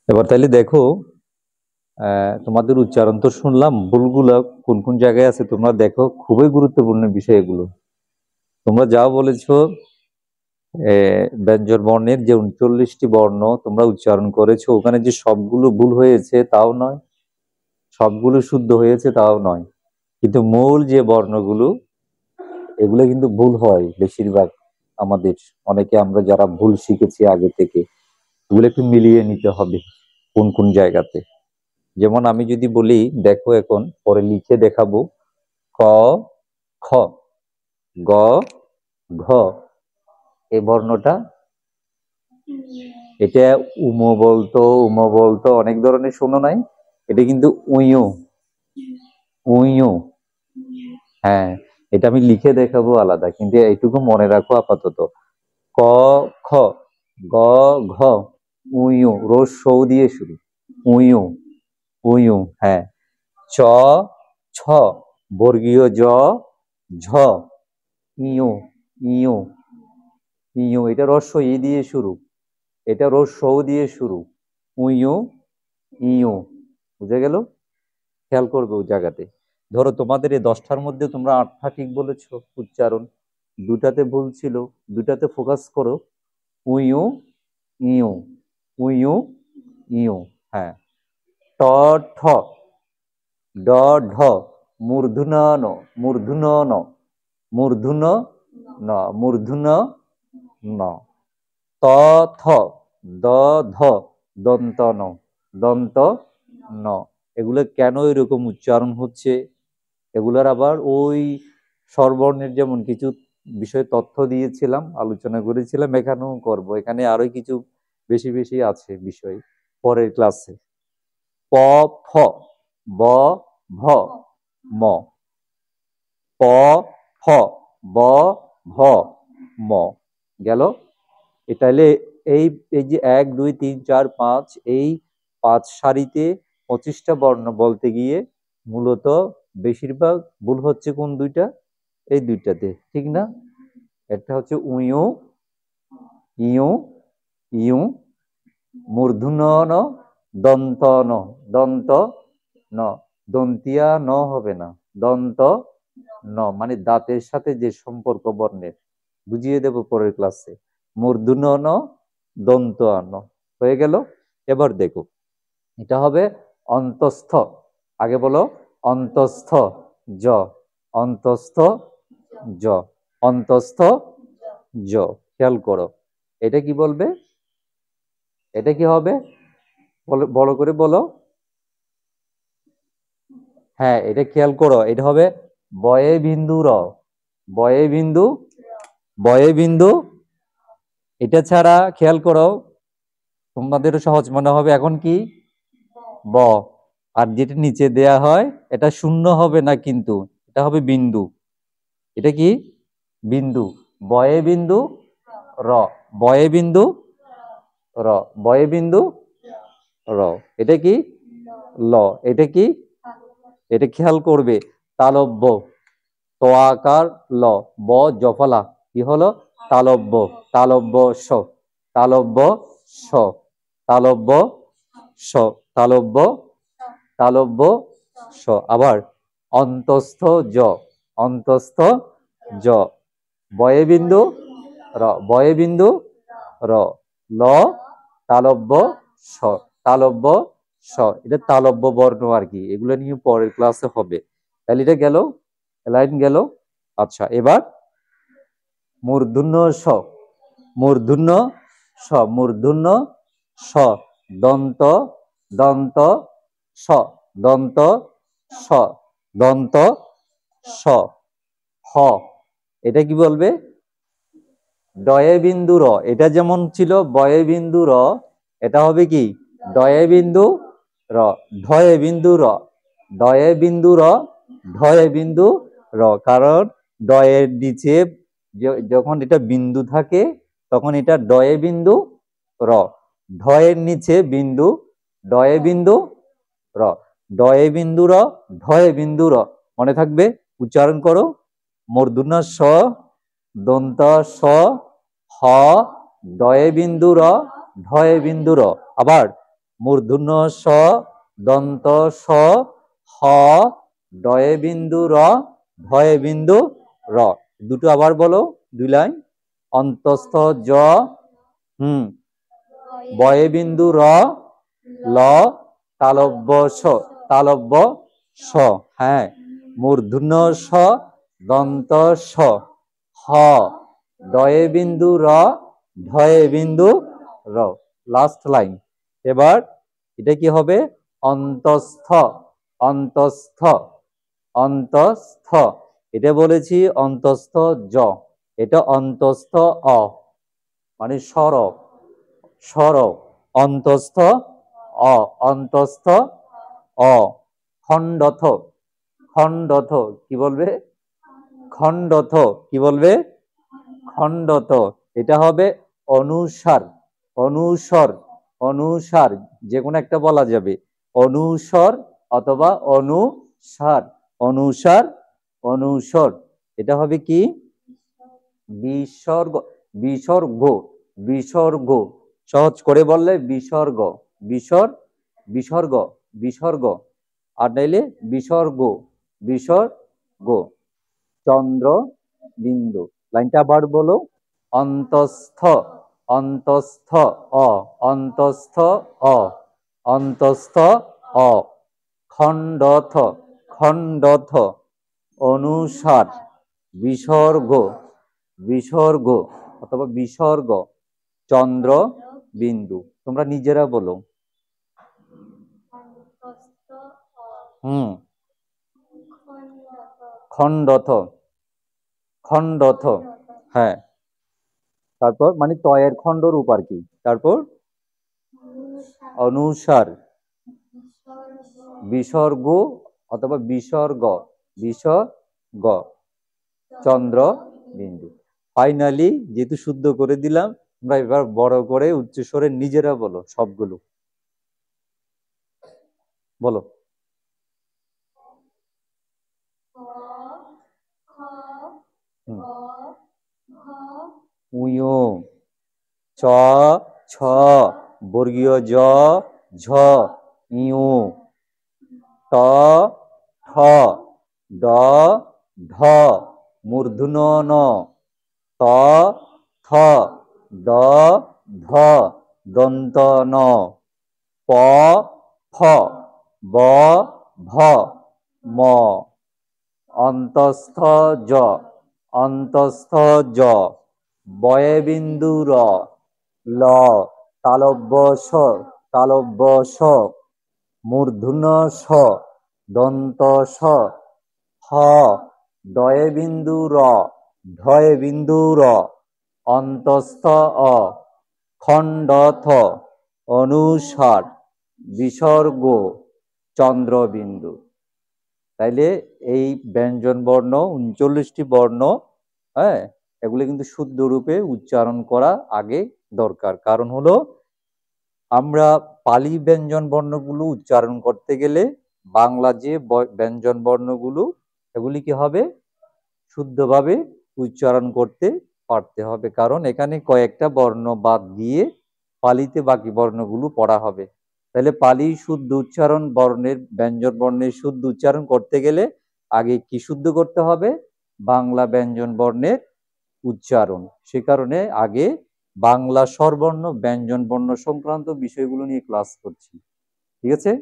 এবার তাইলে দেখো, তোমাদের উচ্চারণ তো শুনলাম, ভুলগুলো কোন কোন জায়গায় আছে তোমরা দেখো। খুবই গুরুত্বপূর্ণ বিষয় এগুলো। তোমরা যা বলেছো, ব্যঞ্জন বর্ণের যে 39টি বর্ণ তোমরা উচ্চারণ করেছো, ওখানে যে সবগুলো ভুল হয়েছে তাও নয়, সবগুলো শুদ্ধ হয়েছে তাও নয়, কিন্তু মূল যে বর্ণগুলো এগুলো কিন্তু ভুল হয় বেশিরভাগ। আমাদের অনেকে আমরা যারা ভুল শিখেছি আগে থেকে, এগুলো একটু মিলিয়ে নিতে হবে কোন কোন জায়গাতে। যেমন আমি যদি বলি, দেখো এখন পরে লিখে দেখাবো। ক, খ, গ, ঘ, এই বর্ণটা, এটা উম বলতো অনেক ধরনের শোনো নাই, এটা কিন্তু উইউ, উইউ। হ্যাঁ, এটা আমি লিখে দেখাবো আলাদা, কিন্তু এইটুকু মনে রাখো আপাতত। ক, খ, গ, ঘ, উইউ, রোজ সৌ দিয়ে শুরু, উইউ, উইউ। হ্যাঁ, চ, ছ, বর্গীয় জ, ঝ, ইউ, ইউ, ইউ। এটা রস্য ই দিয়ে শুরু, এটা রস্য ও দিয়ে শুরু, উইউ, ইউ। বুঝে গেল? খেয়াল করবে ওই জায়গাতে। ধরো তোমাদের এই 10টার মধ্যে তোমরা 8টা ঠিক বলেছো উচ্চারণ, দুটাতে ভুল ছিল, দুটাতে ফোকাস করো। উইউ, ইউ, উইউ, ইউ। হ্যাঁ, ট, ঠ, ড, ঢ, মূর্ধন্য ন, মূর্ধন্য ন, মূর্ধন্য ন, মূর্ধন্য ন, ত, থ, দ, ধ, দন্ত ন, দন্ত ন। এগুলো কেন এরকম উচ্চারণ হচ্ছে, এগুলোর আবার ওই স্বরবর্ণের যেমন কিছু বিষয় তথ্য দিয়েছিলাম, আলোচনা করেছিলাম, এখানেও করব। এখানে আরো কিছু বেশি বেশি আছে বিষয় পরের ক্লাসে। প, ফ, ব, ভ, ম, প, ফ, ব, ভ, ম। গেল? তাহলে এই এই যে 1 2 3 4 5, এই 5 সারিতে 25টা বর্ণ বলতে গিয়ে মূলত বেশিরভাগ ভুল হচ্ছে কোন দুইটা? এই দুইটাতে, ঠিক না? একটা হচ্ছে উইউ, ইউ, ইউ, মূর্ধন্য ন, দন্ত ন, দন্ত ন, দন্তিয়া ন হবে না, দন্ত ন, মানে দাঁতের সাথে যে সম্পর্ক বর্ণের, বুঝিয়ে দেব পরের ক্লাসে। মূর্ধন্য ন, দন্ত ন। হয়ে গেল? এবার দেখো, এটা হবে অন্তস্থ। আগে বলো অন্তস্থ, জ, অন্তস্থ, জ, অন্তস্থ, জ। খেয়াল করো, এটা কি বলবে? এটা কি হবে? বড় করে বলো। হ্যাঁ, এটা খেয়াল করো, এটা হবে বয়ে বিন্দু র, বয়ে বিন্দু, বয়ে বিন্দু। এটা ছাড়া খেয়াল করো, তোমাদেরও সহজ মনে হবে এখন কি, ব। আর যেটা নিচে দেয়া হয় এটা শূন্য হবে না, কিন্তু এটা হবে বিন্দু। এটা কি? বিন্দু। বয়ে বিন্দু র, বয়ে বিন্দু র, বয়ে বিন্দু র। এটা কি? ল। এটা কি? এটা খেয়াল করবে, তালব্য, ত আকার ল, ব জফলা, কি হলো? তালব্য, তালব্য স, তালব্য স, তালব্য স, তালব্য, তালব্য স। আবার অন্তস্থ জ, অন্তস্থ জ, বয়ে বিন্দু র, বয়ে বিন্দু র, ল, তালব্য স, তালব্য স। এটা তালব্য বর্ণ আর কি, এগুলো নিয়ে পরের ক্লাসে হবে। তাহলে এটা গেল, লাইন গেল। আচ্ছা, এবার মূর্ধন্য স, মূর্ধন্য স, মূর্ধন্য স, দন্ত, দন্ত স, দন্ত স, দন্ত স, হ। এটা কি বলবে? ডয়ে বিন্দু র। এটা যেমন ছিল বয়ে বিন্দু র, এটা হবে কি? ডয়ে বিন্দু র, ঢয়ে বিন্দু র, ডয়ে বিন্দু র, ঢয়ে বিন্দু র। কারণ ডয়ের নিচে যখন এটা বিন্দু থাকে তখন এটা ডয়ে বিন্দু র, ঢয়ের নিচে বিন্দু, ডয়ে বিন্দু র, ডয়ে বিন্দু র, ঢয়ে বিন্দু র। মনে থাকবে? উচ্চারণ করো। মূর্ধন্য স, দন্ত স, হ, ডয়ে বিন্দু র, ঢয়ে বিন্দু র। আবার মূর্ধন্য স দন্ত স হ ডয়ে বিন্দু র ধয়ে বিন্দু র। দুটো আবার বলো, 2 লাইন। অন্তস্থ জ বয়ে বিন্দু র ল তালব্য স তালব্য স। হ্যাঁ, মূর্ধন্য স দন্ত স হ ডয়ে বিন্দু র ধয়ে বিন্দু র। Last line. এবার এটা কি হবে? অন্তস্থ অন্তস্থ অন্তস্থ। এটা বলেছি অন্তস্থ জ, এটা অন্তস্থ অ, মানে স্বর স্বর। অন্তস্থ অ অন্তস্থ অ। খণ্ডথ খণ্ডথ কি বলবে? খণ্ডথ কি বলবে? খণ্ডথ। এটা হবে অনুসার অনুসর অনুসার, যে কোনো একটা বলা যাবে। অনুসর অথবা অনুসার অনুসার অনুসর। এটা হবে কি? বিসর্গ বিসর্গ বিসর্গ। সহজ করে বললে বিসর্গ বিসর বিসর্গ বিসর্গ, আর নাইলে বিসর্গ বিসর্গ। চন্দ্র বিন্দু। লাইনটা আবার বলো। অন্তস্থ অন্তস্থ অ অন্তস্থ অ অন্তস্থ অ। খণ্ডথ খণ্ডথ অনুসার বিসর্গ বিসর্গ অথবা বিসর্গ চন্দ্র বিন্দু। তোমরা নিজেরা বলো। খণ্ডথ খণ্ডথ। হ্যাঁ, তারপর মানে তয়ের খণ্ড রূপ আর কি। তারপর অনুসার বিসর্গ অথবা বিসর্গ বিসর্গ চন্দ্র বিন্দু। ফাইনালি যেহেতু শুদ্ধ করে দিলাম, আমরা এবার বড় করে উচ্চস্বরে নিজেরা বলো সবগুলো। বলো। উয়ো চ ছ বর্গীয় জ ঝ ইউ ট ঠ ড ঢ মূর্ধন্য ন ত থ দ ধ দন্ত ন প ফ ব ভ ম। অন্তস্থ জ অন্তস্থ জ বয়ে বিন্দু র ল তালব্য স তালব্য স মূর্ধন্য স দন্ত স হ ডয়ে বিন্দু র ঢয়ে বিন্দু র অন্তস্থ অ খণ্ডথ অনুসার বিসর্গ চন্দ্রবিন্দু। তাইলে এই ব্যঞ্জন বর্ণ 39টি বর্ণ, হ্যাঁ, এগুলো কিন্তু শুদ্ধ রূপে উচ্চারণ করা আগে দরকার। কারণ হলো আমরা পালি ব্যঞ্জন বর্ণগুলো উচ্চারণ করতে গেলে বাংলা যে ব্যঞ্জন বর্ণগুলো, এগুলি কি হবে? শুদ্ধভাবে উচ্চারণ করতে পারতে হবে। কারণ এখানে কয়েকটা বর্ণ বাদ দিয়ে পালিতে বাকি বর্ণগুলো পড়া হবে। তাহলে পালি শুদ্ধ উচ্চারণ বর্ণের ব্যঞ্জন বর্ণের শুদ্ধ উচ্চারণ করতে গেলে আগে কি শুদ্ধ করতে হবে? বাংলা ব্যঞ্জন বর্ণের উচ্চারণ। সে কারণে আগে বাংলা স্বরবর্ণ ব্যঞ্জন বর্ণ সংক্রান্ত বিষয়গুলো নিয়ে ক্লাস করছি। ঠিক আছে?